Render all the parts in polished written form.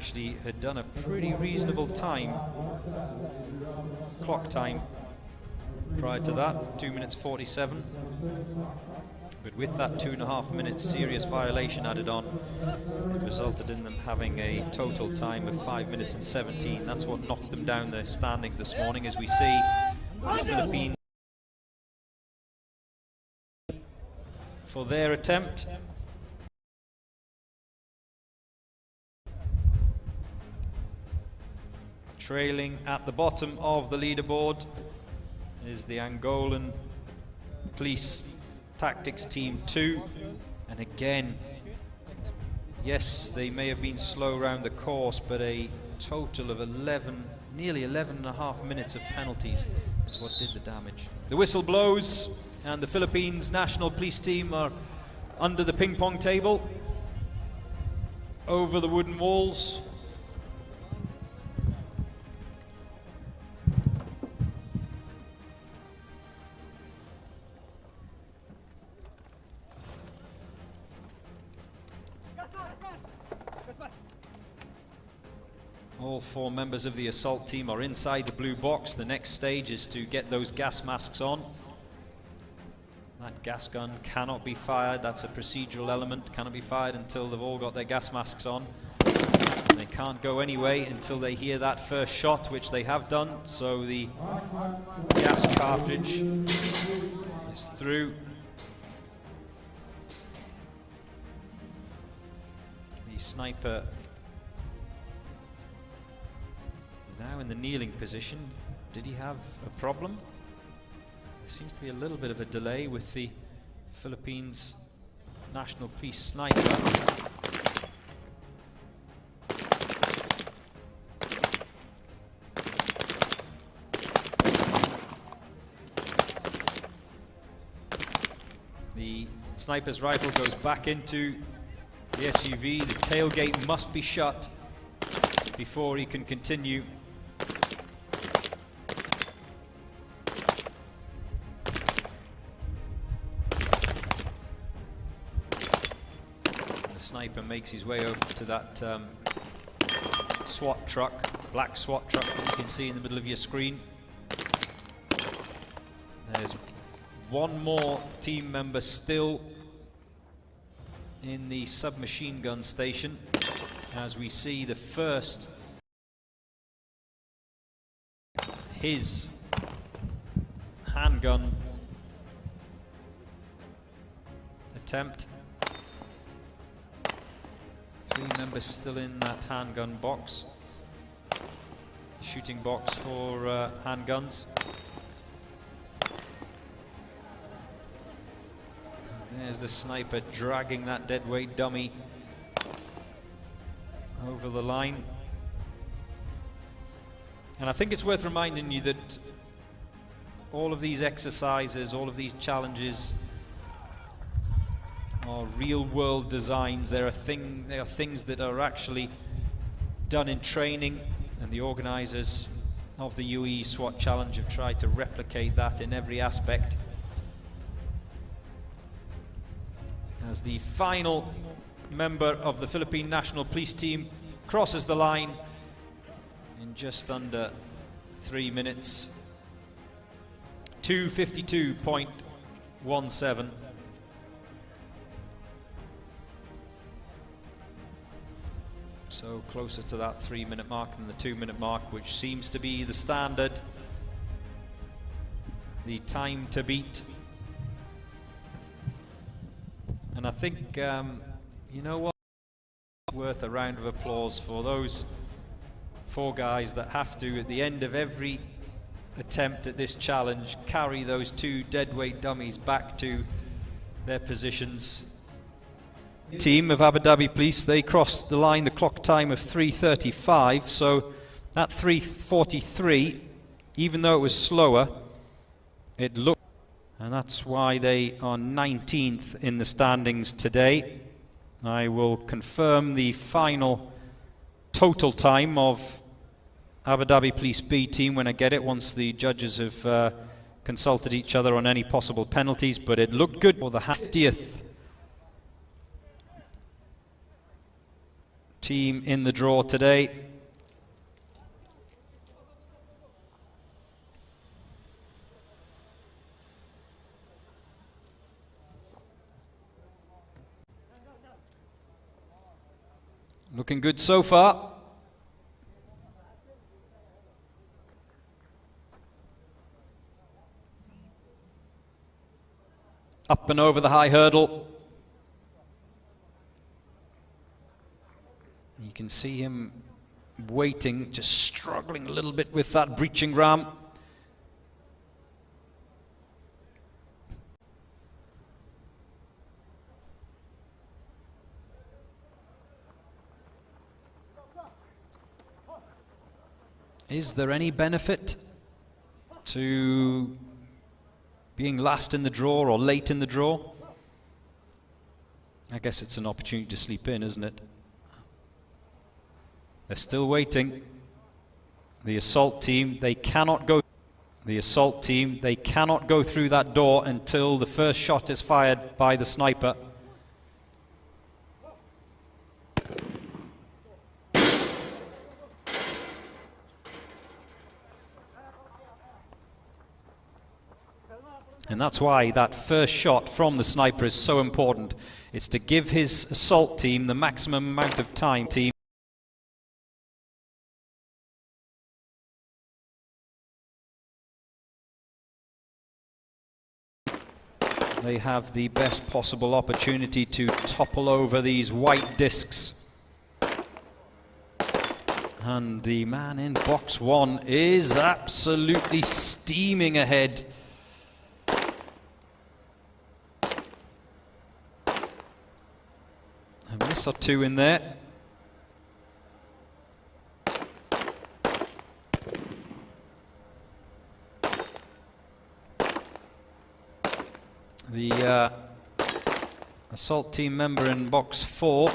actually had done a pretty reasonable time, clock time, prior to that, 2 minutes 47. But with that 2.5 minute serious violation added on, it resulted in them having a total time of 5 minutes and 17. That's what knocked them down the standings this morning, as we see the Philippines for their attempt. Trailing at the bottom of the leaderboard is the Angolan Police Tactics Team 2. And again, yes, they may have been slow around the course, but a total of nearly 11.5 minutes of penalties is what did the damage. The whistle blows and the Philippines National Police Team are under the ping pong table, over the wooden walls. All 4 members of the assault team are inside the blue box. The next stage is to get those gas masks on. That gas gun cannot be fired. That's a procedural element. Cannot be fired until they've all got their gas masks on. And they can't go anyway until they hear that first shot, which they have done. So the gas cartridge is through. The sniper now in the kneeling position. Did he have a problem? There seems to be a little bit of a delay with the Philippines National Police sniper. The sniper's rifle goes back into the SUV. The tailgate must be shut before he can continue. Sniper makes his way over to that SWAT truck, black SWAT truck that you can see in the middle of your screen. There's one more team member still in the submachine gun station, as we see the first, his handgun attempt. 3 members still in that handgun box, shooting box for handguns. There's the sniper dragging that deadweight dummy over the line. And I think it's worth reminding you that all of these exercises, all of these challenges are real-world designs. They are things that are actually done in training, and the organisers of the UAE SWAT Challenge have tried to replicate that in every aspect. As the final member of the Philippine National Police Team crosses the line in just under 3 minutes, 2:52.17. So closer to that 3-minute mark than the 2-minute mark, which seems to be the standard, the time to beat. And I think, you know what, worth a round of applause for those 4 guys that have to, at the end of every attempt at this challenge, carry those 2 deadweight dummies back to their positions. Team of Abu Dhabi Police, they crossed the line, the clock time of 3:35, so at 3:43, even though it was slower, it looked, and that's why they are 19th in the standings today. I will confirm the final total time of Abu Dhabi Police B team when I get it, once the judges have consulted each other on any possible penalties, but it looked good for the 50th team in the draw today. Looking good so far. Up and over the high hurdle. You can see him waiting, just struggling a little bit with that breaching ram. Is there any benefit to being last in the draw or late in the draw? I guess it's an opportunity to sleep in, isn't it? They're still waiting. The assault team, they cannot go. The assault team, they cannot go through that door until the first shot is fired by the sniper. And that's why that first shot from the sniper is so important. It's to give his assault team the maximum amount of time. They have the best possible opportunity to topple over these white discs. And the man in box one is absolutely steaming ahead. A miss or two in there. The assault team member in box 4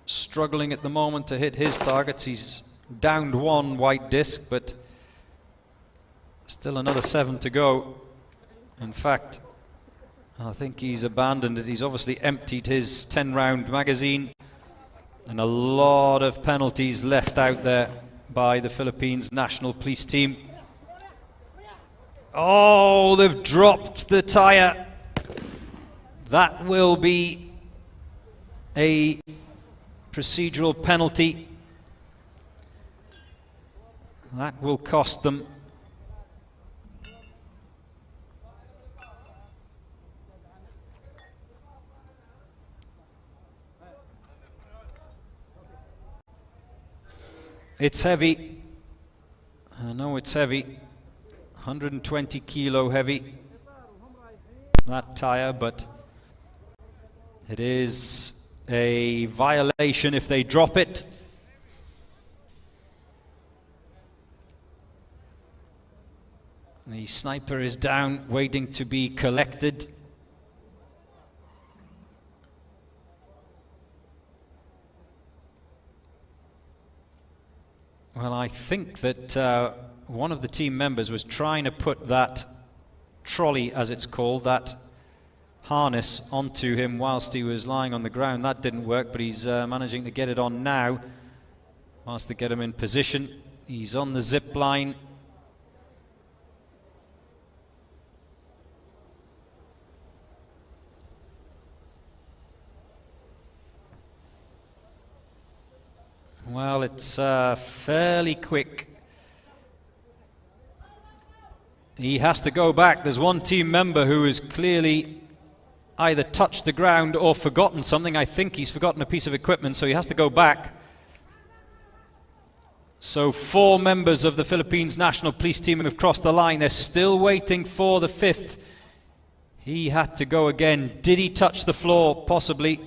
struggling at the moment to hit his targets. He's downed one white disc, but still another 7 to go. In fact, I think he's abandoned it. He's obviously emptied his 10-round magazine, and a lot of penalties left out there by the Philippines National Police team. Oh, they've dropped the tyre. That will be a procedural penalty. That will cost them. It's heavy. I know it's heavy. 120 kilo heavy, that tyre, but it is a violation if they drop it. The sniper is down, waiting to be collected. Well, I think that one of the team members was trying to put that trolley, as it's called, that harness onto him whilst he was lying on the ground. That didn't work, but he's managing to get it on now whilst they get him in position. He's on the zip line. Well, it's fairly quick. He has to go back. There's one team member who has clearly either touched the ground or forgotten something. I think he's forgotten a piece of equipment, so he has to go back. So 4 members of the Philippines National Police team have crossed the line. They're still waiting for the 5th. He had to go again. Did he touch the floor? Possibly.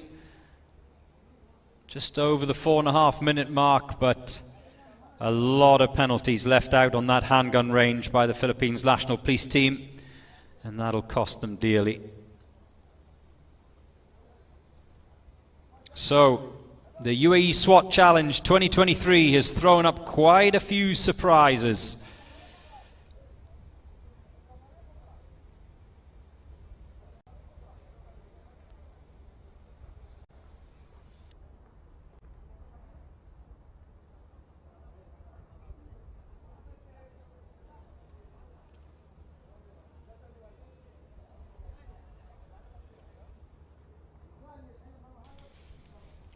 Just over the 4.5-minute mark, but a lot of penalties left out on that handgun range by the Philippines National Police team, and that'll cost them dearly. So, the UAE SWAT Challenge 2023 has thrown up quite a few surprises.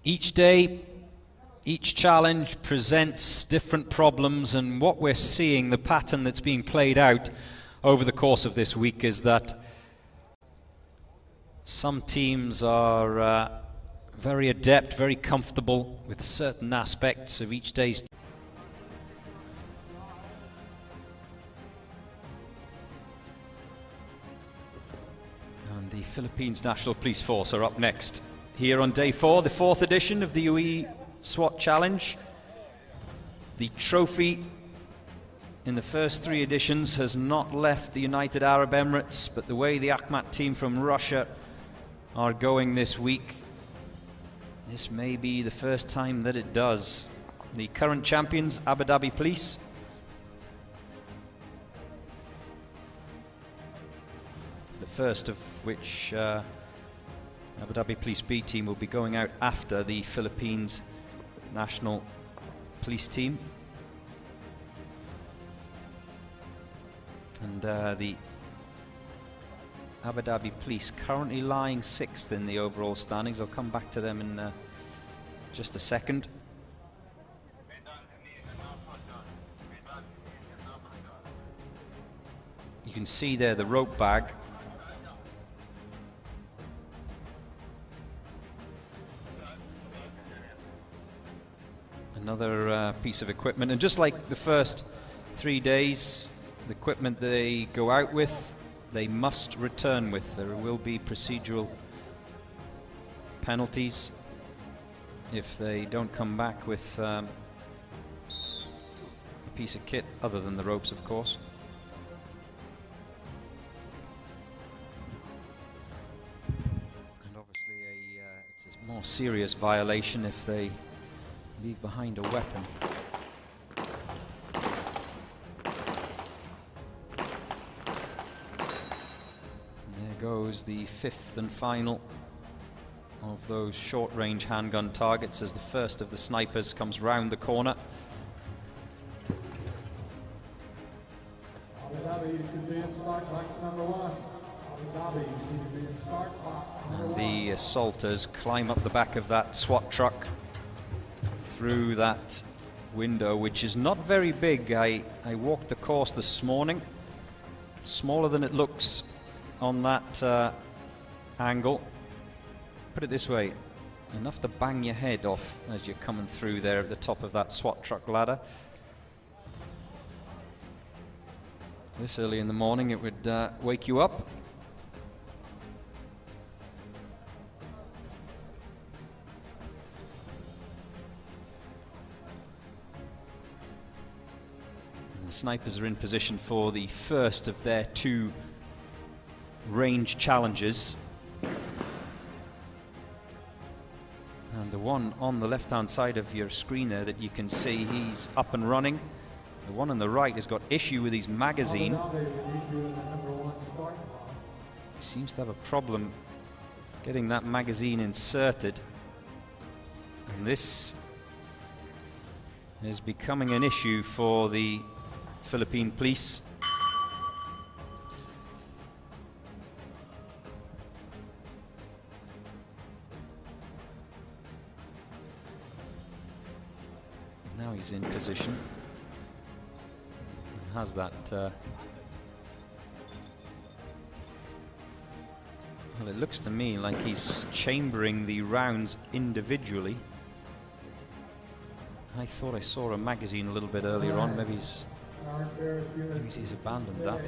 Each day, each challenge presents different problems, and what we're seeing, the pattern that's being played out over the course of this week, is that some teams are very adept, very comfortable with certain aspects of each day's. And the Philippines National Police Force are up next here on day 4, the 4th edition of the UAE SWAT Challenge. The trophy in the first 3 editions has not left the United Arab Emirates, but the way the Akhmat team from Russia are going this week, this may be the first time that it does. The current champions, Abu Dhabi Police, the first of which Abu Dhabi Police B team will be going out after the Philippines National Police team. And the Abu Dhabi Police currently lying 6th in the overall standings. I'll come back to them in just a second. You can see there the rope bag. Another piece of equipment, and just like the first 3 days, the equipment they go out with, they must return with. There will be procedural penalties if they don't come back with a piece of kit other than the ropes, of course. And obviously it's a more serious violation if they leave behind a weapon. There goes the 5th and final of those short-range handgun targets as the first of the snipers comes round the corner. And the assaulters climb up the back of that SWAT truck through that window, which is not very big. I walked the course this morning. Smaller than it looks on that angle. Put it this way, enough to bang your head off as you're coming through there at the top of that SWAT truck ladder. This early in the morning it would wake you up. The snipers are in position for the first of their 2 range challenges. And the one on the left-hand side of your screen there that you can see, he's up and running. The one on the right has got issue with his magazine. He seems to have a problem getting that magazine inserted. And this is becoming an issue for the Philippine police. Now he's in position and has that well, it looks to me like he's chambering the rounds individually. I thought I saw a magazine a little bit earlier on. Maybe he's abandoned that.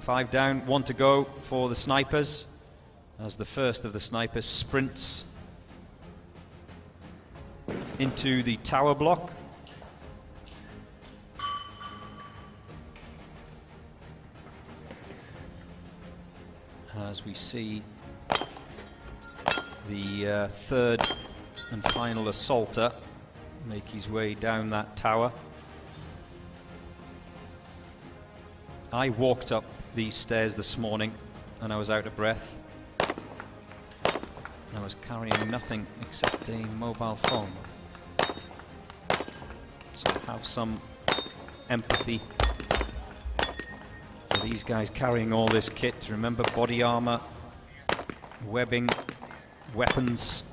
5 down, 1 to go for the snipers as the first of the snipers sprints into the tower block. As we see the 3rd and final assaulter make his way down that tower. I walked up these stairs this morning and I was out of breath. I was carrying nothing except a mobile phone. So have some empathy These guys carrying all this kit, remember, body armor, webbing, weapons.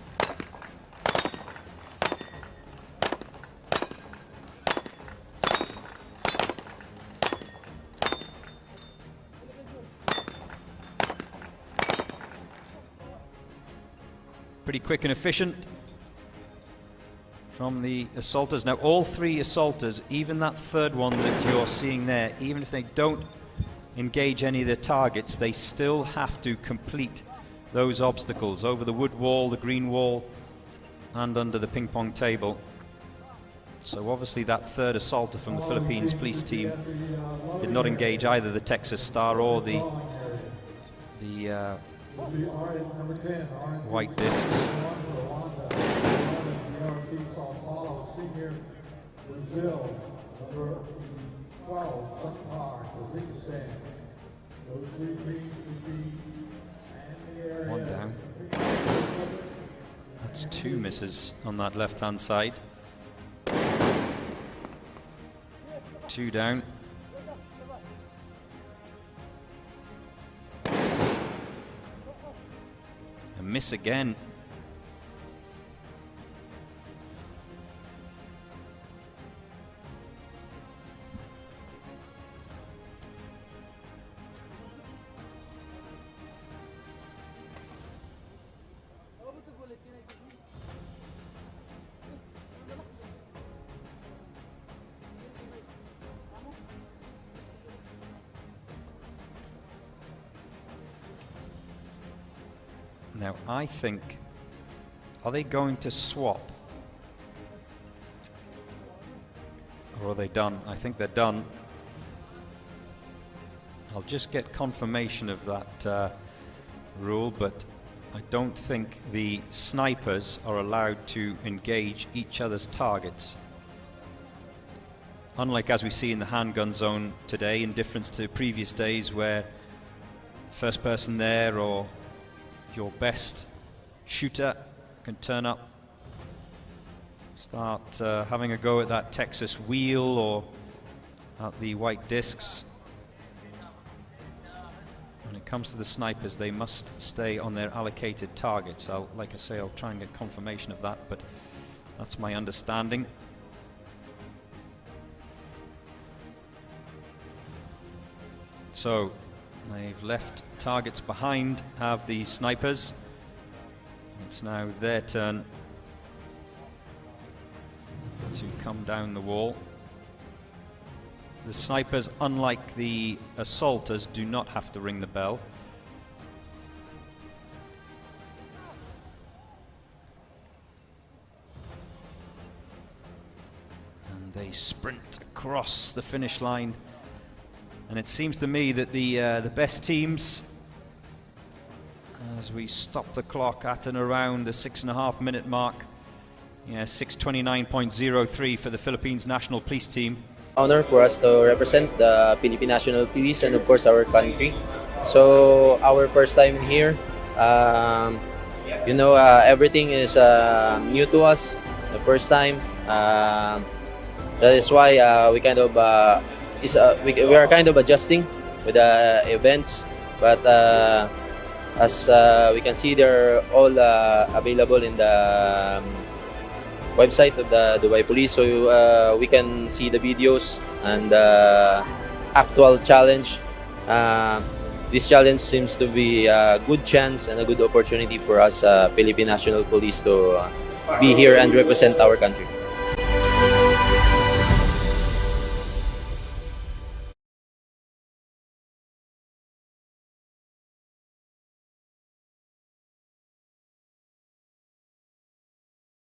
Pretty quick and efficient from the assaulters. Now all three assaulters, even that third one that you're seeing there, even if they don't engage any of the targets, they still have to complete those obstacles over the wood wall, the green wall, and under the ping pong table. So obviously that third assaulter from the Philippines police team did not engage either the Texas Star or the white discs. One down. That's two misses on that left-hand side. Two down. A miss again. Now, I think, are they going to swap? Or are they done? I think they're done. I'll just get confirmation of that rule, but I don't think the snipers are allowed to engage each other's targets. Unlike as we see in the handgun zone today, in difference to previous days where first person there or your best shooter can turn up, start having a go at that Texas wheel or at the white discs. When it comes to the snipers, they must stay on their allocated targets. Like I say, I'll try and get confirmation of that, but that's my understanding. So they've left targets behind, have the snipers. It's now their turn to come down the wall. The snipers, unlike the assaulters, do not have to ring the bell. And they sprint across the finish line. And it seems to me that the best teams, as we stop the clock at and around the 6.5 minute mark, 6:29.03 for the Philippines National Police Team. Honor for us to represent the Philippine National Police and of course our country. So our first time here, everything is new to us. The first time, that is why we kind of we are kind of adjusting with the events, but as we can see, they're all available in the website of the Dubai Police, so we can see the videos and the actual challenge. This challenge seems to be a good chance and a good opportunity for us, Philippine National Police, to be here and represent our country.